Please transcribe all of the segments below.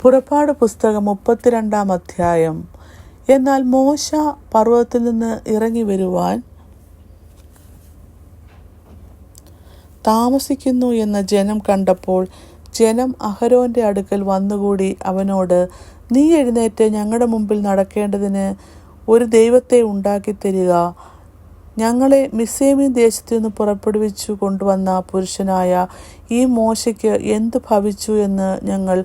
പുറപ്പാട് പുസ്തകം 32 അധ്യായം. എന്നാൽ മോശ പർവ്വതത്തിൽ നിന്ന് ഇറങ്ങി വരുവാൻ താമസിക്കുന്നു എന്ന ജനം കണ്ടപ്പോൾ ജനം അഹരോന്റെ അടുക്കൽ വന്നുകൂടി അവനോട്, നീ എഴുന്നേറ്റ് ഞങ്ങളുടെ മുമ്പിൽ നടക്കേണ്ടതിന് ഒരു ദൈവത്തെ ഉണ്ടാക്കി തരിക. ഞങ്ങളെ മിസ്രയീം ദേശത്തു നിന്ന് പുറപ്പെടുവിച്ചു കൊണ്ടുവന്ന പുരുഷനായ ഈ മോശയ്ക്ക് എന്ത് ഭവിച്ചു എന്ന് ഞങ്ങൾ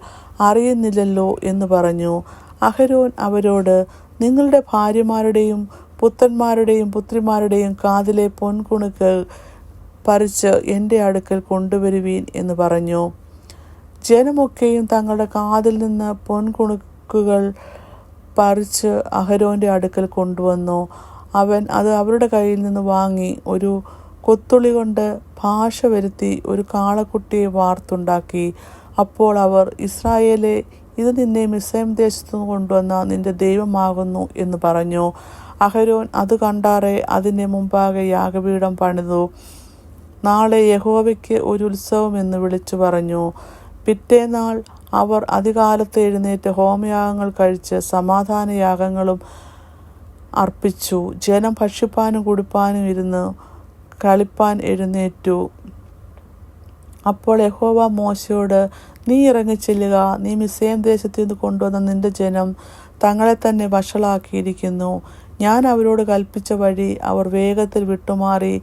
അറിയുന്നില്ലല്ലോ എന്ന് പറഞ്ഞു. അഹരോൻ അവരോട്, നിങ്ങളുടെ ഭാര്യമാരുടെയും പുത്രന്മാരുടെയും പുത്രിമാരുടെയും കാതിലെ പൊൻകുണുക്ക് പറിച്ച് എൻ്റെ അടുക്കൽ കൊണ്ടുവരുവീൻ എന്ന് പറഞ്ഞു. ജനമൊക്കെയും തങ്ങളുടെ കാതിൽ നിന്ന് പൊൻകുണുക്കുകൾ പറിച്ച് അഹരോന്റെ അടുക്കൽ കൊണ്ടുവന്നു. അവൻ അത് അവരുടെ കയ്യിൽ നിന്ന് വാങ്ങി ഒരു കൊത്തുളി കൊണ്ട് ഭാഷ വരുത്തി ഒരു കാളക്കുട്ടിയെ വാർത്തുണ്ടാക്കി. അപ്പോൾ അവർ, ഇസ്രായേലേ, ഇത് നിന്നെ മിസ്രയീം ദേശത്തു നിന്ന് കൊണ്ടുവന്ന നിന്റെ ദൈവമാകുന്നു എന്ന് പറഞ്ഞു. അഹരോൻ അത് കണ്ടാറെ അതിൻ്റെ മുമ്പാകെ യാഗപീഠം പണിതു. നാളെ യഹോവയ്ക്ക് ഒരു ഉത്സവം എന്ന് വിളിച്ചു പറഞ്ഞു. പിറ്റേന്നാൾ അവർ അതികാലത്ത് എഴുന്നേറ്റ് ഹോമയാഗങ്ങൾ കഴിച്ച് സമാധാനയാഗങ്ങളും അർപ്പിച്ചു. ജനം ഭക്ഷിപ്പാനും കുടിപ്പാനും ഇരുന്ന് കളിപ്പാൻ എഴുന്നേറ്റു. അപ്പോൾ യഹോവ മോശയോട്, നീ ഇറങ്ങിച്ചെല്ലുക. നീ മിസ്രയീം ദേശത്തു നിന്ന് കൊണ്ടുവന്ന നിന്റെ ജനം തങ്ങളെ തന്നെ വഷളാക്കിയിരിക്കുന്നു. ഞാൻ അവരോട് കൽപ്പിച്ച വഴി അവർ വേഗത്തിൽ വിട്ടുമാറി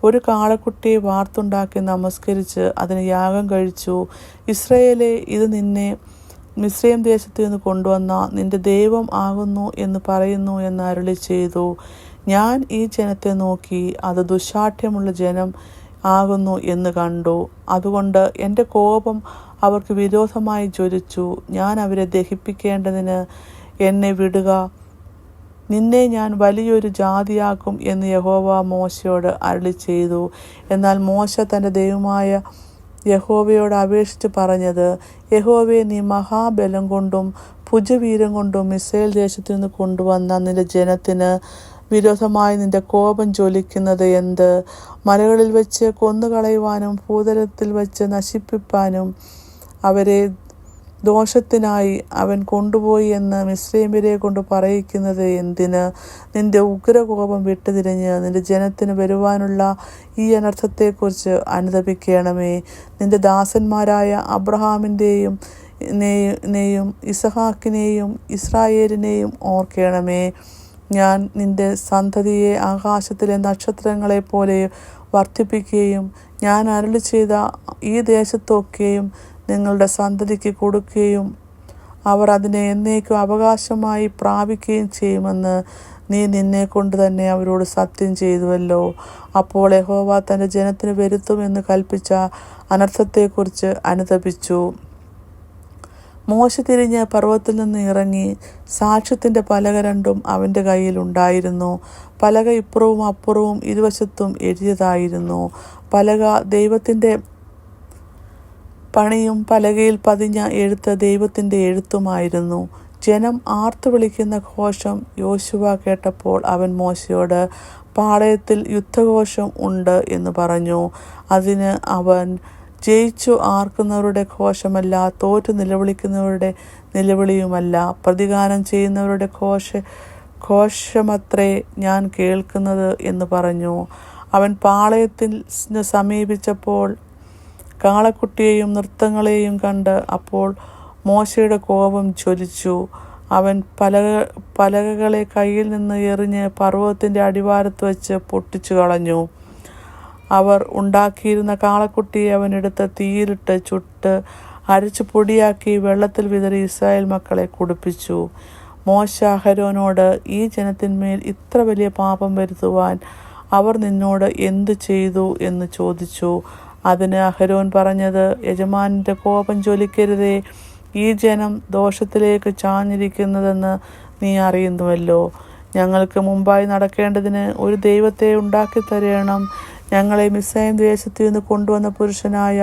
ഒരു കാളക്കുട്ടിയെ വാർത്തുണ്ടാക്കി നമസ്കരിച്ച് അതിന് യാഗം കഴിച്ചു. ഇസ്രായേലേ, ഇത് നിന്നെ മിസ്രയീം ദേശത്തു നിന്ന് കൊണ്ടുവന്ന നിന്റെ ദൈവം ആകുന്നു എന്ന് പറയുന്നു എന്ന് അരുളി ചെയ്തു. ഞാൻ ഈ ജനത്തെ നോക്കി അത് ദുശ്ശാഠ്യമുള്ള ജനം ആകുന്നു എന്ന് കണ്ടു. അതുകൊണ്ട് എൻ്റെ കോപം അവർക്ക് വിരോധമായി ജ്വലിച്ചു. ഞാൻ അവരെ ദഹിപ്പിക്കേണ്ടതിന് എന്നെ വിടുക. നിന്നെ ഞാൻ വലിയൊരു ജാതിയാക്കും എന്ന് യഹോവ മോശയോട് അരുളി ചെയ്തു. എന്നാൽ മോശ തൻ്റെ ദൈവമായ യഹോവയോട് അപേക്ഷിച്ച് പറഞ്ഞത്, യഹോവേ, നീ മഹാബലം കൊണ്ടും ഭുജവീരം കൊണ്ടും ഇസ്രായേൽ ദേശത്തു നിന്ന് കൊണ്ടുവന്ന നിന്റെ ജനത്തിന് വിരോധമായി നിന്റെ കോപം ജ്വലിക്കുന്നത് എന്ത്? മലകളിൽ വെച്ച് കൊന്നുകളയുവാനും ഭൂതലത്തിൽ വെച്ച് നശിപ്പിപ്പാനും അവരെ ദോഷത്തിനായി അവൻ കൊണ്ടുപോയി എന്ന് മിസ്രയീമ്യരെ കൊണ്ട് പറയിക്കുന്നത് എന്തിന്? നിന്റെ ഉഗ്രകോപം വിട്ടുതിരിഞ്ഞ് നിന്റെ ജനത്തിന് വരുവാനുള്ള ഈ അനർത്ഥത്തെക്കുറിച്ച് അനുതപിക്കണമേ. നിന്റെ ദാസന്മാരായ അബ്രഹാമിൻ്റെയും ഇസഹാക്കിനെയും ഇസ്രായേലിനെയും ഓർക്കണമേ. ഞാൻ നിന്റെ സന്തതിയെ ആകാശത്തിലെ നക്ഷത്രങ്ങളെപ്പോലെ വർദ്ധിപ്പിക്കുകയും ഞാൻ അരുളി ചെയ്ത ഈ ദേശത്തൊക്കെയും നിങ്ങളുടെ സന്തതിക്ക് കൊടുക്കുകയും അവർ അതിനെ എന്നേക്കും അവകാശമായി പ്രാപിക്കുകയും ചെയ്യുമെന്ന് നീ നിന്നെ കൊണ്ട് തന്നെ അവരോട് സത്യം ചെയ്തുവല്ലോ. അപ്പോൾ യഹോവ തൻ്റെ ജനത്തിന് വരുത്തുമെന്ന് കൽപ്പിച്ച അനർത്ഥത്തെക്കുറിച്ച് അനുതപിച്ചു. മോശ തിരിഞ്ഞ് പർവ്വതത്തിൽ നിന്ന് ഇറങ്ങി. സാക്ഷ്യത്തിൻ്റെ പലക രണ്ടും അവൻ്റെ കയ്യിൽ ഉണ്ടായിരുന്നു. പലക ഇപ്പുറവും അപ്പുറവും ഇരുവശത്തും എഴുതിയതായിരുന്നു. പലക ദൈവത്തിൻ്റെ പണിയും പലകയിൽ പതിഞ്ഞ എഴുത്ത് ദൈവത്തിൻ്റെ എഴുത്തുമായിരുന്നു. ജനം ആർത്തു വിളിക്കുന്ന ഘോഷം യോശുവ കേട്ടപ്പോൾ അവൻ മോശയോട്, പാളയത്തിൽ യുദ്ധഘോഷം ഉണ്ട് എന്ന് പറഞ്ഞു. അതിന് അവൻ, ജയിച്ചു ആർക്കുന്നവരുടെ ഘോഷമല്ല, തോറ്റു നിലവിളിക്കുന്നവരുടെ നിലവിളിയുമല്ല, പ്രതിഗാനം ചെയ്യുന്നവരുടെ ഘോഷമത്രേ ഞാൻ കേൾക്കുന്നത് എന്ന് പറഞ്ഞു. അവൻ പാളയത്തിൽ സമീപിച്ചപ്പോൾ കാളക്കുട്ടിയെയും നൃത്തങ്ങളെയും കണ്ട് അപ്പോൾ മോശയുടെ കോപം ജ്വലിച്ചു. അവൻ പലകകളെ കയ്യിൽ നിന്ന് എറിഞ്ഞ് പർവ്വതത്തിൻ്റെ അടിവാരത്ത് വെച്ച് പൊട്ടിച്ചു കളഞ്ഞു. അവർ ഉണ്ടാക്കിയിരുന്ന കാളക്കുട്ടിയെ അവൻ എടുത്ത് തീയിലിട്ട് ചുട്ട് അരച്ചു പൊടിയാക്കി വെള്ളത്തിൽ വിതറി ഇസ്രായേൽ മക്കളെ കുടിപ്പിച്ചു. മോശ അഹരോനോട്, ഈ ജനത്തിന്മേൽ ഇത്ര വലിയ പാപം വരുത്തുവാൻ അവർ നിന്നോട് എന്തു ചെയ്തു എന്ന് ചോദിച്ചു. അതിന് അഹരോൻ പറഞ്ഞത്, യജമാനൻ്റെ കോപം ജ്വലിക്കരുതേ. ഈ ജനം ദോഷത്തിലേക്ക് ചാഞ്ഞിരിക്കുന്നതെന്ന് നീ അറിയുന്നുവല്ലോ. ഞങ്ങൾക്ക് മുമ്പായി നടക്കേണ്ടതിന് ഒരു ദൈവത്തെ ഉണ്ടാക്കി തരണം. ഞങ്ങളെ മിസ്രയീം ദേശത്തു നിന്ന് കൊണ്ടുവന്ന പുരുഷനായ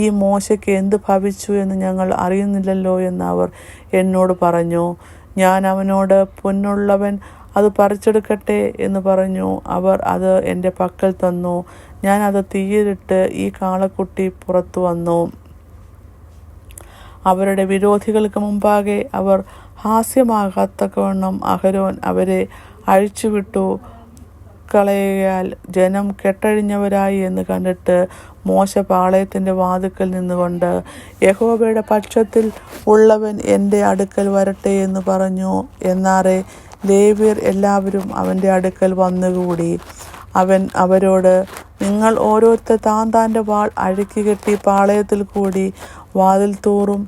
ഈ മോശയ്ക്ക് എന്ത് ഭവിച്ചു എന്ന് ഞങ്ങൾ അറിയുന്നില്ലല്ലോ എന്ന് അവർ എന്നോട് പറഞ്ഞു. ഞാൻ അവനോട്, പൊന്നുള്ളവൻ അത് പറിച്ചെടുക്കട്ടെ എന്ന് പറഞ്ഞു. അവർ അത് എൻ്റെ പക്കൽ തന്നു. ഞാൻ അത് തീയിലിട്ട് ഈ കാളക്കുട്ടി പുറത്തു വന്നു. അവരുടെ വിരോധികൾക്ക് മുമ്പാകെ അവർ ഹാസ്യമാകത്തക്കവണ്ണം അഹരോൻ അവരെ അഴിച്ചുവിട്ടു കളയാൽ ജനം കെട്ടഴിഞ്ഞവരായി എന്ന് കണ്ടിട്ട് മോശ പാളയത്തിൻ്റെ വാതിക്കൽ നിന്നുകൊണ്ട് യഹോവയുടെ പക്ഷത്തിൽ ഉള്ളവൻ എൻ്റെ അടുക്കൽ വരട്ടെ എന്ന് പറഞ്ഞു. എന്നാറെ ലേവ്യർ എല്ലാവരും അവൻ്റെ അടുക്കൽ വന്നുകൂടി. അവൻ അവരോട്, നിങ്ങൾ ഓരോരുത്തർ താന്താൻ്റെ വാൾ അഴുക്കി കെട്ടി പാളയത്തിൽ കൂടി വാതിൽ തോറും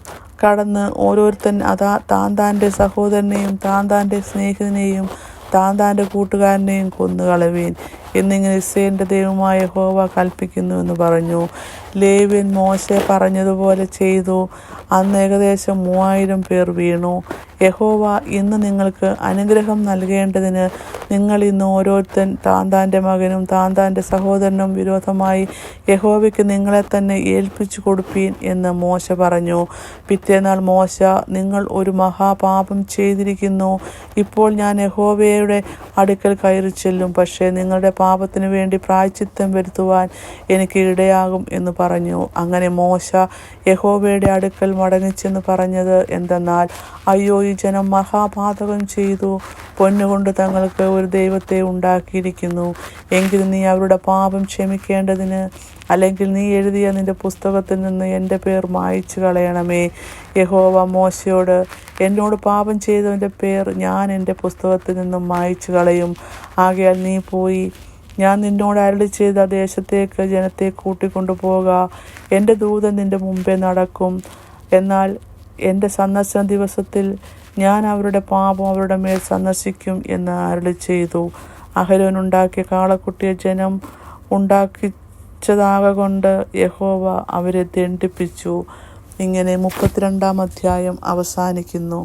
കടന്ന് ഓരോരുത്തൻ താന്താൻ്റെ സഹോദരനെയും താന്താൻ്റെ സ്നേഹിതനെയും താന്താൻ്റെ കൂട്ടുകാരനെയും കൊന്നുകളവീൻ എന്നിങ്ങനെ ഇസ്രായേലിൻ്റെ ദൈവമായ യഹോവ കൽപ്പിക്കുന്നു എന്ന് പറഞ്ഞു. ലേവ്യൻ മോശെ പറഞ്ഞതുപോലെ ചെയ്തു. അന്ന് ഏകദേശം 3000 പേർ വീണു. യഹോവ ഇന്ന് നിങ്ങൾക്ക് അനുഗ്രഹം നൽകേണ്ടതിന് നിങ്ങൾ ഇന്ന് ഓരോരുത്തൻ താന്താൻ്റെ മകനും താന്താൻ്റെ സഹോദരനും വിരോധമായി യഹോവയ്ക്ക് നിങ്ങളെ തന്നെ ഏൽപ്പിച്ചു കൊടുപ്പീൻ എന്ന് മോശ പറഞ്ഞു. പിറ്റേന്നാൾ മോശ, നിങ്ങൾ ഒരു മഹാപാപം ചെയ്തിരിക്കുന്നു. ഇപ്പോൾ ഞാൻ യഹോവയുടെ അടുക്കൽ കയറി ചെല്ലും. പക്ഷേ നിങ്ങളുടെ പാപത്തിനു വേണ്ടി പ്രായശ്ചിത്തം വരുത്തുവാൻ എനിക്ക് ഇടയാകും എന്ന് പറഞ്ഞു. അങ്ങനെ മോശ യഹോവയുടെ അടുക്കൽ മടങ്ങിച്ചെന്ന് പറഞ്ഞത് എന്തെന്നാൽ, അയ്യോ, ഈ ജനം മഹാപാതകം ചെയ്തു. പൊന്നുകൊണ്ട് തങ്ങൾക്ക് ഒരു ദൈവത്തെ ഉണ്ടാക്കിയിരിക്കുന്നു. എങ്കിലും നീ അവരുടെ പാപം ക്ഷമിക്കേണ്ടതിന്, അല്ലെങ്കിൽ നീ എഴുതിയ നിന്റെ പുസ്തകത്തിൽ നിന്ന് എൻ്റെ പേർ മായിച്ചു കളയണമേ. യഹോവ മോശയോട്, എന്നോട് പാപം ചെയ്തവൻ്റെ പേർ ഞാൻ എൻ്റെ പുസ്തകത്തിൽ നിന്നും മായിച്ചു കളയും. ആകയാൽ നീ പോയി ഞാൻ നിന്നോട് അരുളി ചെയ്ത ദേശത്തേക്ക് ജനത്തെ കൂട്ടിക്കൊണ്ടു പോക. എൻ്റെ ദൂതൻ നിൻ്റെ മുമ്പേ നടക്കും. എന്നാൽ എൻ്റെ സന്ദർശന ദിവസത്തിൽ ഞാൻ അവരുടെ പാപം അവരുടെ മേൽ സന്ദർശിക്കും എന്ന് അരുളി ചെയ്തു. അഹരോൻ ഉണ്ടാക്കിയ കാളക്കുട്ടിയെ ജനം ഉണ്ടാക്കിച്ചതാകൊണ്ട് യഹോവ അവരെ ദണ്ഡിപ്പിച്ചു. ഇങ്ങനെ 32-ാം അധ്യായം അവസാനിക്കുന്നു.